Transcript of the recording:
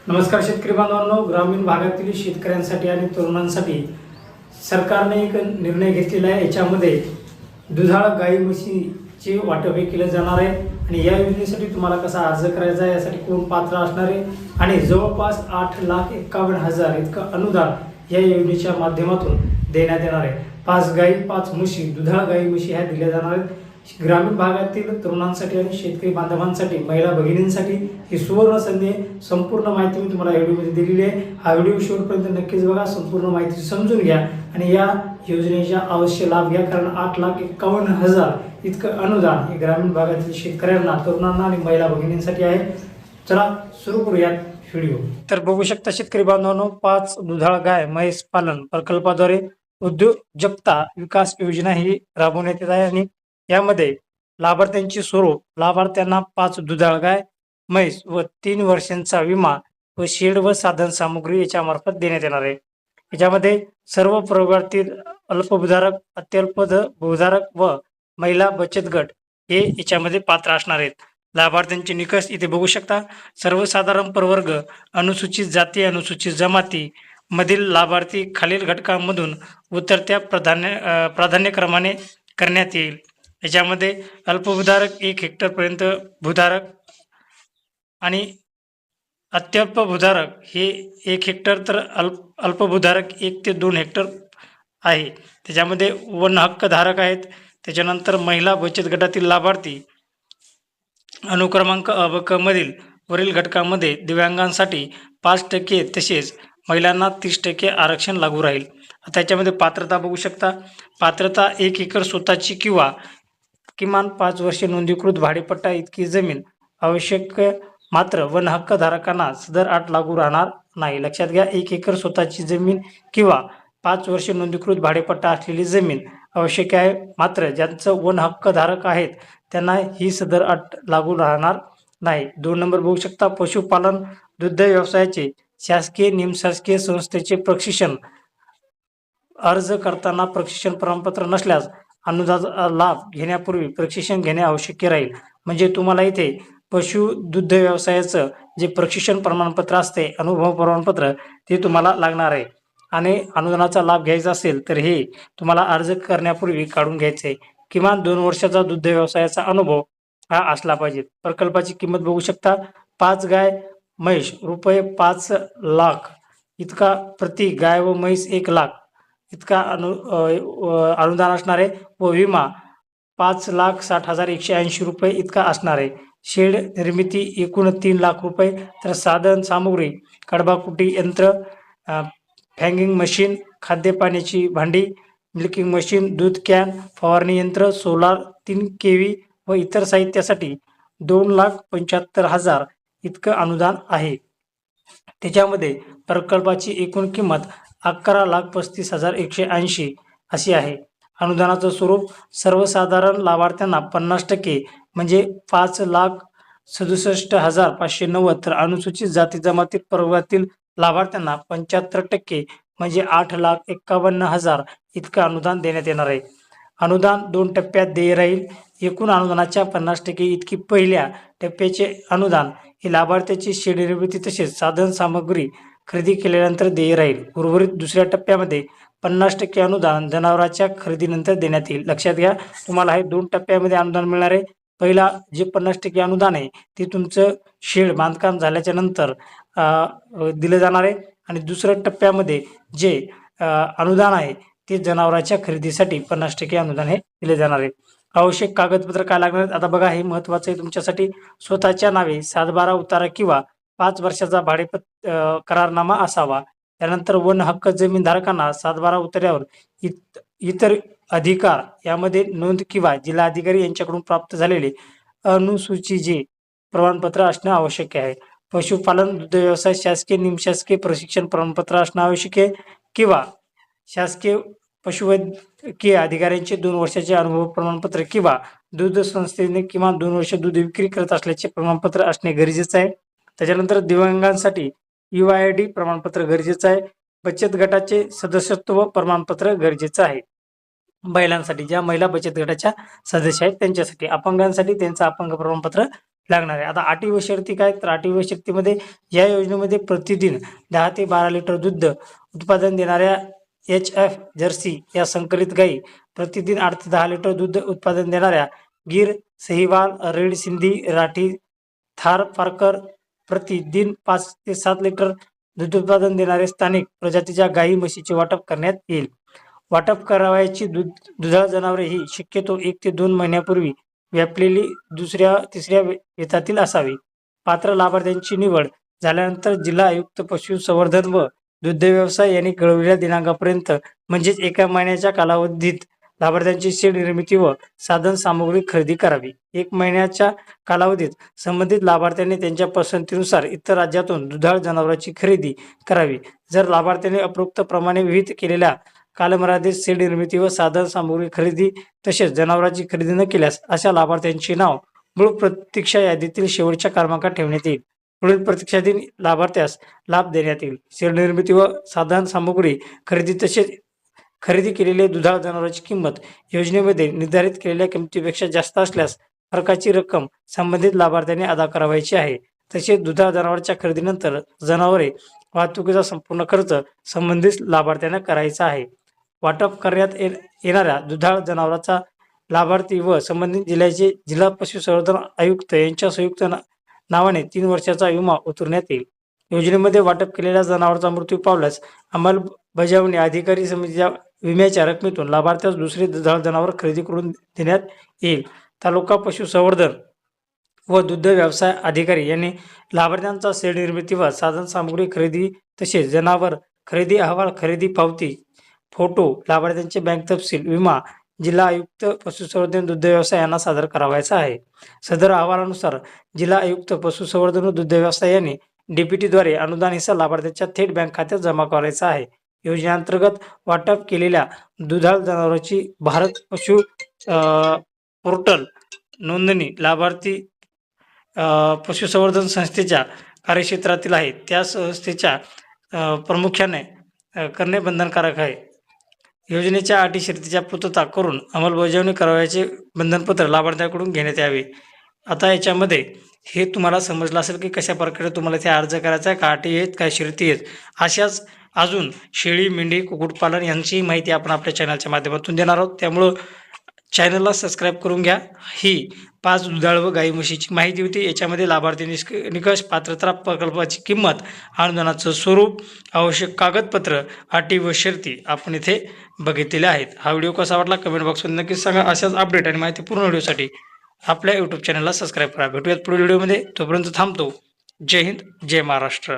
नमस्कार शेतकरी बांधवांनो, ग्रामीण भागातील शेतकऱ्यांसाठी आणि तरुणांसाठी सरकारने एक निर्णय घेतलेला आहे। याच्यामध्ये दुधाळ गाई म्हशीचे वाटप हे केलं जाणार आहे आणि या योजनेसाठी तुम्हाला कसा अर्ज करायचा आहे, यासाठी कोण पात्र असणार आहे आणि जवळपास 8,51,000 इतकं अनुदान या योजनेच्या माध्यमातून देण्यात येणार आहे। 5 गाई 5 म्हशी दुधाळ गाई म्हशी ह्या दिल्या जाणार आहेत। ग्रामीण भागातील तरुणांसाठी आणि शेतकरी बांधवांसाठी, महिला भगिनींसाठी ही सुवर्ण संधी आहे। संपूर्ण माहिती मी तुम्हाला व्हिडिओमध्ये दिलेली आहे। हा व्हिडिओ शेवटपर्यंत नक्कीच बघा, संपूर्ण माहिती समजून घ्या आणि या योजनेचा अवश्य लाभ घ्या, कारण 8,51,000 इतकं अनुदान हे ग्रामीण भागातील शेतकऱ्यांना, तरुणांना आणि महिला भगिनींसाठी आहे। चला सुरू करूयात व्हिडिओ। तर बघू शकता शेतकरी बांधवांनो, 5 दुधाळ गाय म्हैस पालन प्रकल्पाद्वारे उद्योजकता विकास योजना ही राबवण्यात येत आहे आणि यामध्ये लाभार्थ्यांची स्वरूप: लाभार्थ्यांना 5 दुधाळ गाय म्हैस व 3 वर्षांचा विमा व शेड व साधन सामुग्री याच्या मार्फत देण्यात येणार आहे। याच्यामध्ये सर्व प्रवर्गातील अल्पभूधारक, अत्यल्पभूधारक व महिला बचत गट हे याच्यामध्ये पात्र असणार आहेत। लाभार्थ्यांचे निकष इथे बघू शकता। सर्वसाधारण प्रवर्ग, अनुसूचित जाती, अनुसूचित जमाती मधील लाभार्थी खालील घटकांमधून उतरत्या प्राधान्यक्रमाने करण्यात येईल। याच्यामध्ये अल्पभूधारक 1 हेक्टर पर्यंत भूधारक आणि अत्यल्पभूधारक हे 1 हेक्टर, तर अल्पभूधारक 1 ते 2 हेक्टर आहे। त्याच्यामध्ये वन हक्क धारक आहेत। त्याच्यानंतर महिला बचत गटातील लाभार्थी अनुक्रमांक अ व क मधील वरील घटकांमध्ये दिव्यांगांसाठी 5% तसेच महिलांना 30% आरक्षण लागू राहील। आता याच्यामध्ये पात्रता बघू शकता। पात्रता: 1 एकर स्वतःची किंवा किमान 5 वर्षे नोंदणीकृत भाडेपट्टा इतकी जमीन आवश्यक, मात्र वन हक्क धारकांना सदर अट लागू राहणार नाही। लक्षात घ्या, 1 एकर स्वतःची जमीन किंवा 5 वर्षे नोंदणीकृत भाडेपट्टा असलेली जमीन आवश्यक आहे, मात्र ज्यांचं वन हक्क धारक आहेत त्यांना ही सदर अट लागू राहणार नाही। 2 नंबर बघू शकता। पशुपालन दुग्ध व्यवसायाचे शासकीय निमशासकीय संस्थेचे प्रशिक्षण अर्ज करताना प्रशिक्षण प्रमाणपत्र नसल्यास अनुदान लाभ घेण्यापूर्वी प्रशिक्षण घेणे आवश्यक राहील। म्हणजे तुम्हाला इथे पशु दुग्ध व्यवसायाचं जे प्रशिक्षण प्रमाणपत्र असते, अनुभव प्रमाणपत्र, ते तुम्हाला लागणार आहे आणि अनुदानाचा लाभ घ्यायचा असेल तर हे तुम्हाला अर्ज करण्यापूर्वी काढून घ्यायचे आहे। किमान 2 वर्षाचा दुग्ध व्यवसायाचा अनुभव हा असला पाहिजे। प्रकल्पाची किंमत बघू शकता। 5 गाय म्हैस रुपये 5 लाख इतका प्रति गाय व म्हैस 1 लाख इतका अनुदान असणार आहे व विमा 5,60,180 रुपये इतका असणार आहे। शेड निर्मिती एकूण 3 लाख रुपये, तर साधन सामुग्री: कडबाकुटी यंत्र, फॅगिंग मशीन, खाद्य पाण्याची भांडी, मिल्किंग मशीन, दूध कॅन, फवारणी यंत्र, सोलार 3 kV व इतर साहित्यासाठी 2,75,000 इतकं अनुदान आहे। त्याच्यामध्ये प्रकल्पाची एकूण किंमत 11,35,180 अशी आहे। अनुदानाचं स्वरूप: सर्वसाधारण लाभार्थ्यांना 50% म्हणजे 5,67,590, तर अनुसूचित जाती जमाती प्रवर्गातील लाभार्थ्यांना 75% म्हणजे 8,51,000 इतकं अनुदान देण्यात येणार आहे। अनुदान 2 टप्प्यात देय राहील। एकूण अनुदानाच्या 50% इतकी पहिल्या टप्प्याचे अनुदान हे लाभार्थ्याची शेड निर्मिती तसेच साधन सामग्री खरेदी केल्यानंतर देय राहील। उर्वरित दुसऱ्या टप्प्यामध्ये 50% अनुदान जनावरांच्या खरेदीनंतर देण्यात येईल। लक्षात घ्या, तुम्हाला हे 2 टप्प्यामध्ये अनुदान मिळणार आहे। पहिला जे 50% अनुदान आहे ते तुमचं शेड बांधकाम झाल्याच्या नंतर दिलं जाणार आहे आणि दुसऱ्या टप्प्यामध्ये जे अनुदान आहे ते जनावरांच्या खरेदीसाठी 50% अनुदान हे दिले जाणार आहे। आवश्यक कागदपत्र काय लागणार आहेत आता बघा, हे महत्त्वाचं आहे तुमच्यासाठी। स्वतःच्या नावे 7/12 उतारा किंवा 5 वर्षाचा करारनामा असावा। त्यानंतर वन हक्क जमीनधारकांना 7/12 उतार्यावर इतर अधिकार यामध्ये नोंद किंवा जिल्हाधिकारी यांच्याकडून प्राप्त झालेले अनुसूचीचे प्रमाणपत्र असणे आवश्यक आहे। पशुपालन दुग्ध व्यवसाय शासकीय निमशासकीय प्रशिक्षण प्रमाणपत्र असणे आवश्यक आहे किंवा शासकीय पशुवैद्यकीय अधिकाऱ्यांचे 2 वर्षाचे अनुभव प्रमाणपत्र किंवा दूध संस्थेने किमान 2 वर्ष दूध विक्री करत असल्याचे प्रमाणपत्र असणे गरजेचं आहे। त्याच्यानंतर दिव्यांगांसाठी UID प्रमाणपत्र गरजेचं आहे। बचत गटाचे सदस्यत्व प्रमाणपत्र गरजेचं आहे। महिलांसाठी, ज्या महिला बचत गटाच्या सदस्य आहेत त्यांच्यासाठी, अपंगांसाठी त्यांचं अपंग प्रमाणपत्र लागणार आहे. आता अटी व शर्ती काय, तर अटी व शर्तीमध्ये या योजनेमध्ये प्रतिदिन 10 ते 12 लिटर दूध उत्पादन देणाऱ्या HF जर्सी या संकलित गाई, प्रतिदिन 8 ते 10 लिटर दूध उत्पादन देणाऱ्या गिर, सहीवाल, रेड सिंधी, राठी, थार पारकर, प्रतिदिन 5 ते 7 लिटर दूध उत्पादन देणारे स्थानिक प्रजातीच्या गाई म्हशीचे वाटप करण्यात येईल. वाटप करावयाची दुधाळ जनावरे ही शक्यतो 1 ते 2 महिन्यापूर्वी व्यापलेली तिसऱ्या वेतातील असावी. पात्र लाभार्थ्यांची निवड झाल्यानंतर जिल्हा आयुक्त पशुसंवर्धन व दुग्ध व्यवसाय यांनी कळवलेल्या दिनांकापर्यंत म्हणजेच 1 महिन्याच्या कालावधीत लाभार्थ्यांची शेड निर्मिती व साधन सामुग्री खरेदी करावी. 1 महिन्याच्या कालावधीत संबंधित लाभार्थ्यांनी त्यांच्या पसंतीनुसार इतर राज्यातून दुधाळ जनावरांची खरेदी करावी. जर लाभार्थ्यांनी उपरोक्तप्रमाणे विहित केलेल्या कालमर्यादेत शेड निर्मिती व साधन सामुग्री खरेदी तसेच जनावरांची खरेदी न केल्यास अशा लाभार्थ्यांचे नाव मूळ प्रतीक्षा यादीतील शेवटच्या क्रमांकात ठेवण्यात येईल. पुढील प्रतीक्षाधीन लाभार्थ्यास लाभ देण्यात येईल. शेड निर्मिती व साधन सामुग्री खरेदी तसेच खरेदी केलेल्या दुधाळ जनावरांची किंमत योजनेमध्ये निर्धारित केलेल्या किमतीपेक्षा जास्त असल्यास फरकाची रक्कम संबंधित लाभार्थ्यांनी अदा करावयाची आहे. तसेच दुधाळ जनावरांच्या खरेदीनंतर जनावरे वाहतुकीचा संपूर्ण खर्च संबंधित लाभार्थ्यांना करायचा आहे. वाटप करण्यात येणाऱ्या दुधाळ जनावरांचा लाभार्थी व संबंधित जिल्ह्याचे जिल्हा पशुसंवर्धन आयुक्त यांच्या संयुक्त नावाने 3 वर्षाचा विमा उतरवण्यात येईल. योजनेमध्ये वाटप केलेल्या जनावरांचा मृत्यू पावल्यास अंमलबजावणी अधिकारी समितीच्या विम्याच्या रकमेतून लाभार्थ्यास दुसरे दुधाळ जनावर खरेदी करून देण्यात येईल. तालुका पशुसंवर्धन व दुग्ध व्यवसाय अधिकारी यांनी लाभार्थ्यांचा शेड निर्मिती व साधन सामुग्री खरेदी तसेच जनावर खरेदी अहवाल, खरेदी पावती, फोटो, लाभार्थ्यांचे बँक तपशील, विमा जिल्हा आयुक्त पशुसंवर्धन दुग्ध व्यवसाय यांना सादर करावायचा आहे. सदर अहवालानुसार जिल्हा आयुक्त पशुसंवर्धन व दुग्ध व्यवसाय यांनी DBTद्वारे अनुदान हिस्सा लाभार्थ्यांच्या थेट बँक खात्यात जमा करायचा आहे. योजनेअंतर्गत वाटप केलेल्या दुधाळ जनावरांची भारत पशु पोर्टल नोंदणी लाभार्थी पशुसंवर्धन संस्थेच्या कार्यक्षेत्रातील आहे त्या संस्थेच्या प्रामुख्याने करणे बंधनकारक आहे. योजनेच्या अटी शर्तीच्या पूर्तता करून अंमलबजावणी करावयाचे बंधनपत्र लाभार्थ्यांकडून घेण्यात यावे. आता याच्यामध्ये हे तुम्हाला समजलं असेल की कशा प्रकारे तुम्हाला इथे अर्ज करायचा आहे, काय अटी आहेत, काय शर्ती आहेत. अशाच अजून शेळी, मेंढी, कुक्कुटपालन यांची माहिती आपण आपल्या चॅनलच्या माध्यमातून देणार आहोत. त्यामुळं चॅनलला सबस्क्राईब करून घ्या. ही 5 दुधाळ व गाई म्हशीची माहिती होती. याच्यामध्ये लाभार्थी निकष, पात्रता, प्रकल्पाची किंमत, अनुदानाचं स्वरूप, आवश्यक कागदपत्र, अटी व शर्ती आपण इथे बघितलेल्या आहेत. हा व्हिडिओ कसा वाटला कमेंट बॉक्समध्ये नक्कीच सांगा. अशाच अपडेट आणि माहिती पूर्ण व्हिडिओसाठी आपल्या यूट्यूब चॅनलला सबस्क्राईब करा. भेटूयात पुढील व्हिडिओमध्ये. तोपर्यंत थांबतो. जय हिंद, जय महाराष्ट्र.